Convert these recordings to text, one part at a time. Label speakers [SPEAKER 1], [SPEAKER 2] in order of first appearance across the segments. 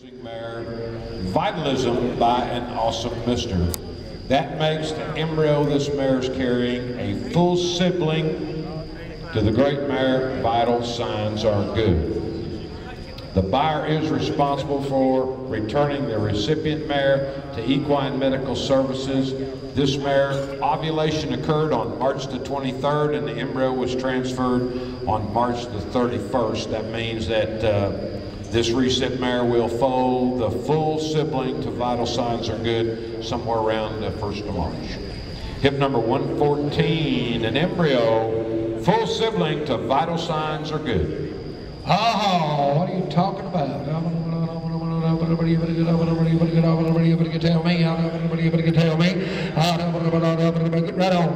[SPEAKER 1] Mare, Vitalism by an Awesome Mister. That makes the embryo this mare is carrying a full sibling to the great mare. Vital signs are good. The buyer is responsible for returning the recipient mare to Equine Medical Services. This mare ovulation occurred on March the 23rd and the embryo was transferred on March the 31st. That means that this recip mare will foal the full sibling to Vital Signs Are Good somewhere around the 1st of March. Hip number 114, an embryo, full sibling to Vital Signs Are Good.
[SPEAKER 2] Oh, what are you talking about? Everybody tell me. Everybody tell me. Right on.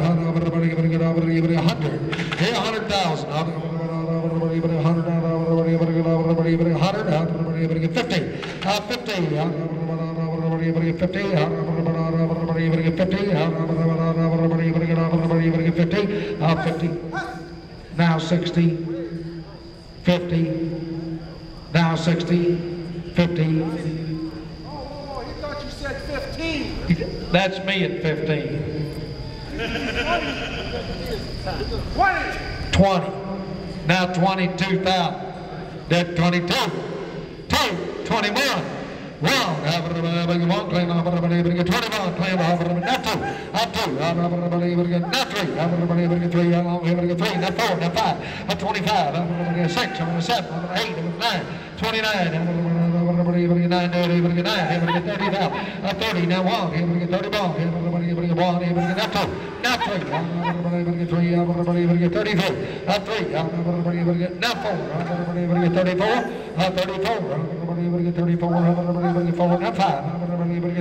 [SPEAKER 2] 100. Yeah, 100,000. 50. Now 60. 50. Now 60. 50.
[SPEAKER 3] Oh, he thought you said 15.
[SPEAKER 2] That's me at 15. 20. Now 22,000. That 22. 2. 21. 1. Claim 21. Claim now 2. Now 3. Now 3. Now 4. Now 5. 25. 6. 7. 8. 9. 29. 9. 30. Now 1. 31. 1. Now 2. Now 3. 3. 33. 3. Now 4. 34. 34. 34. Now 5. 34. Now 5.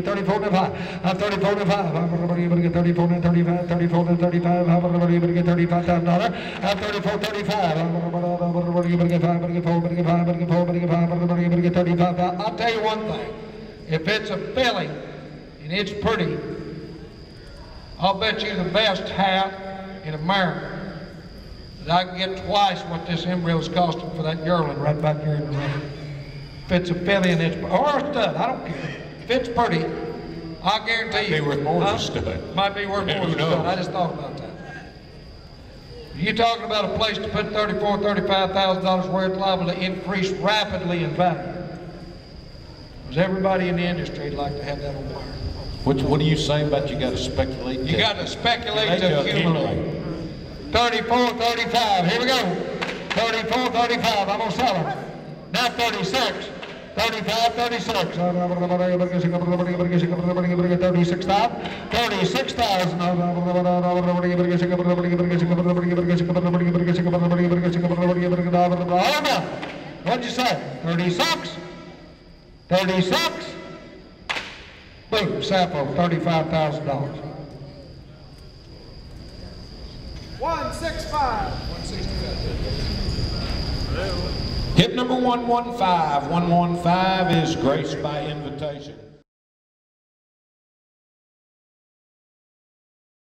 [SPEAKER 2] 34. Now 5. 34. Now 35. 34. Now 35. $35,000. 34. 35. I'll tell you one thing. If it's a filly and it's pretty, I'll bet you the best hat in America that I can get twice what this embryo's costing for that yearling right back here in the room. If it's a filly and it's, or a stud, I don't care. If it's pretty, I guarantee you.
[SPEAKER 1] Might be worth more than a stud.
[SPEAKER 2] Might be worth more than a stud. I just thought about that. You're talking about a place to put $34,000, $35,000 where it's liable to increase rapidly in value. Because everybody in the industry would like to have that on wire.
[SPEAKER 1] What do you say about you got to speculate?
[SPEAKER 2] You got to speculate to accumulate. 34, 35. Here we go. 34, 35. I'm going to sell them. Now 36. 35, 36. 36,000. 36,000. What'd you say? 36? 36? Boom, Sappho, $35,000.
[SPEAKER 3] 165.
[SPEAKER 1] Hip number 115. 115 is graced by invitation.